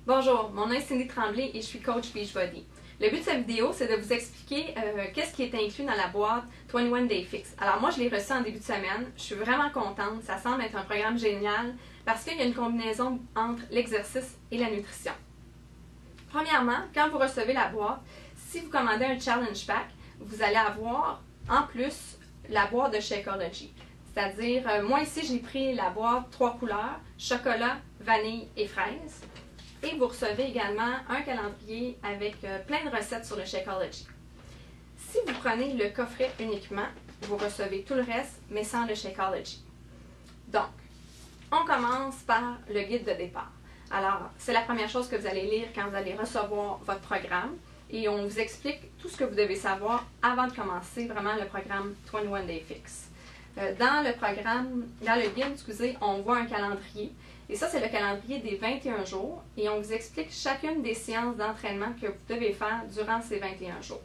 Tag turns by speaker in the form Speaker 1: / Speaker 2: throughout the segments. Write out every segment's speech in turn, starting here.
Speaker 1: Bonjour, mon nom est Cindy Tremblay et je suis coach Beachbody. Le but de cette vidéo, c'est de vous expliquer qu'est-ce qui est inclus dans la boîte 21 Day Fix. Alors moi, je l'ai reçu en début de semaine. Je suis vraiment contente. Ça semble être un programme génial parce qu'il y a une combinaison entre l'exercice et la nutrition. Premièrement, quand vous recevez la boîte, si vous commandez un Challenge Pack, vous allez avoir en plus la boîte de Shakeology. C'est-à-dire, moi ici, j'ai pris la boîte 3 couleurs, chocolat, vanille et fraise. Et vous recevez également un calendrier avec plein de recettes sur le Shakeology. Si vous prenez le coffret uniquement, vous recevez tout le reste, mais sans le Shakeology. Donc, on commence par le guide de départ. Alors, c'est la première chose que vous allez lire quand vous allez recevoir votre programme. Et on vous explique tout ce que vous devez savoir avant de commencer vraiment le programme 21 Day Fix. Dans le guide, on voit un calendrier. Et ça, c'est le calendrier des 21 jours. Et on vous explique chacune des séances d'entraînement que vous devez faire durant ces 21 jours.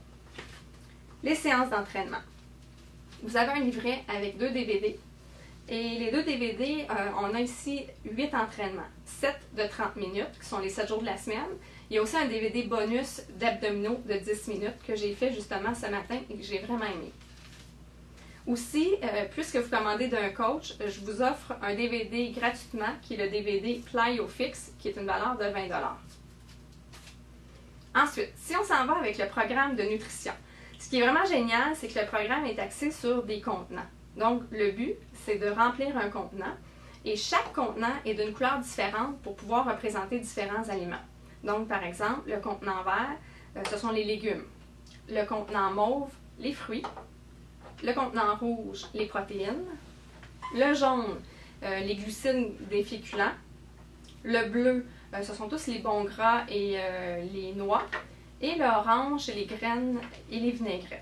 Speaker 1: Les séances d'entraînement. Vous avez un livret avec 2 DVD. Et les 2 DVD, on a ici 8 entraînements. 7 de 30 minutes, qui sont les 7 jours de la semaine. Il y a aussi un DVD bonus d'abdominaux de 10 minutes que j'ai fait justement ce matin et que j'ai vraiment aimé. Aussi, puisque vous commandez d'un coach, je vous offre un DVD gratuitement qui est le DVD PlyoFix qui est une valeur de 20 $. Ensuite, si on s'en va avec le programme de nutrition, ce qui est vraiment génial, c'est que le programme est axé sur des contenants. Donc, le but, c'est de remplir un contenant et chaque contenant est d'une couleur différente pour pouvoir représenter différents aliments. Donc, par exemple, le contenant vert, ce sont les légumes. Le contenant mauve, les fruits. Le contenant rouge, les protéines. Le jaune, les glucides des féculents. Le bleu, ce sont tous les bons gras et les noix. Et l'orange, c'est les graines et les vinaigrettes.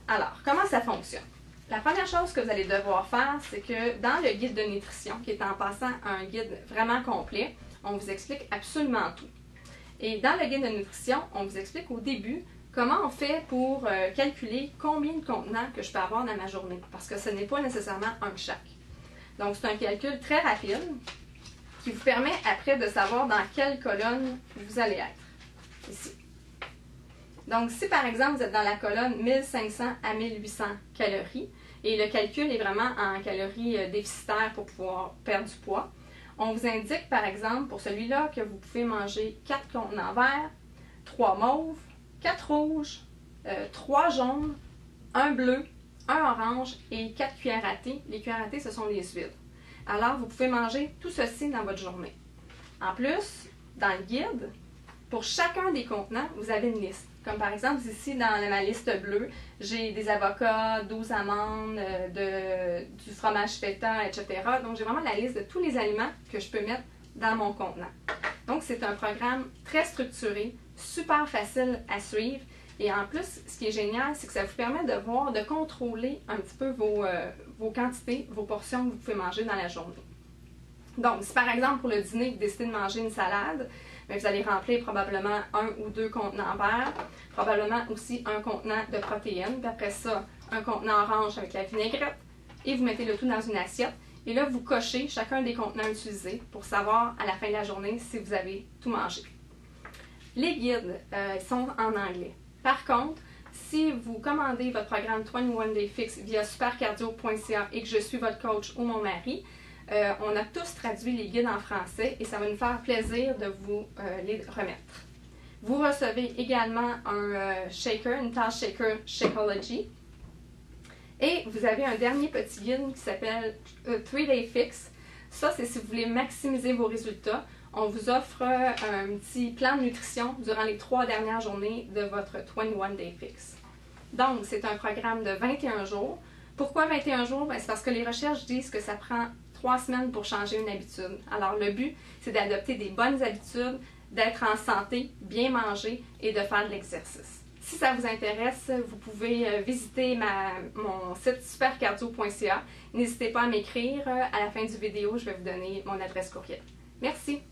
Speaker 1: Alors, comment ça fonctionne? La première chose que vous allez devoir faire, c'est que dans le guide de nutrition, qui est en passant un guide vraiment complet, on vous explique absolument tout. Et dans le guide de nutrition, on vous explique au début comment on fait pour calculer combien de contenants que je peux avoir dans ma journée, parce que ce n'est pas nécessairement un de chaque. Donc, c'est un calcul très rapide qui vous permet après de savoir dans quelle colonne vous allez être. Ici. Donc, si par exemple vous êtes dans la colonne 1500 à 1800 calories, et le calcul est vraiment en calories déficitaires pour pouvoir perdre du poids, on vous indique par exemple pour celui-là que vous pouvez manger 4 contenants verts, 3 mauves, 4 rouges, 3 jaunes, 1 bleu, 1 orange et 4 cuillères à thé. Les cuillères à thé, ce sont les huiles. Alors, vous pouvez manger tout ceci dans votre journée. En plus, dans le guide, pour chacun des contenants, vous avez une liste. Comme par exemple, ici, dans ma liste bleue, j'ai des avocats, 12 amandes, du fromage feta, etc. Donc, j'ai vraiment la liste de tous les aliments que je peux mettre dans mon contenant. Donc, c'est un programme très structuré, super facile à suivre. Et en plus, ce qui est génial, c'est que ça vous permet de contrôler un petit peu vos quantités, vos portions que vous pouvez manger dans la journée. Donc, si par exemple, pour le dîner, vous décidez de manger une salade, bien, vous allez remplir probablement 1 ou 2 contenants verts, probablement aussi un contenant de protéines, puis après ça, un contenant orange avec la vinaigrette, et vous mettez le tout dans une assiette. Et là, vous cochez chacun des contenants utilisés pour savoir à la fin de la journée si vous avez tout mangé. Les guides sont en anglais. Par contre, si vous commandez votre programme 21 Day Fix via supercardio.ca et que je suis votre coach ou mon mari, on a tous traduit les guides en français et ça va nous faire plaisir de vous les remettre. Vous recevez également un shaker, une tasse shaker Shakeology. Et vous avez un dernier petit guide qui s'appelle 3 Day Fix. Ça, c'est si vous voulez maximiser vos résultats. On vous offre un petit plan de nutrition durant les 3 dernières journées de votre 21 Day Fix. Donc, c'est un programme de 21 jours. Pourquoi 21 jours? C'est parce que les recherches disent que ça prend 3 semaines pour changer une habitude. Alors, le but, c'est d'adopter des bonnes habitudes, d'être en santé, bien manger et de faire de l'exercice. Si ça vous intéresse, vous pouvez visiter mon site supercardio.ca. N'hésitez pas à m'écrire. À la fin du vidéo, je vais vous donner mon adresse courriel. Merci!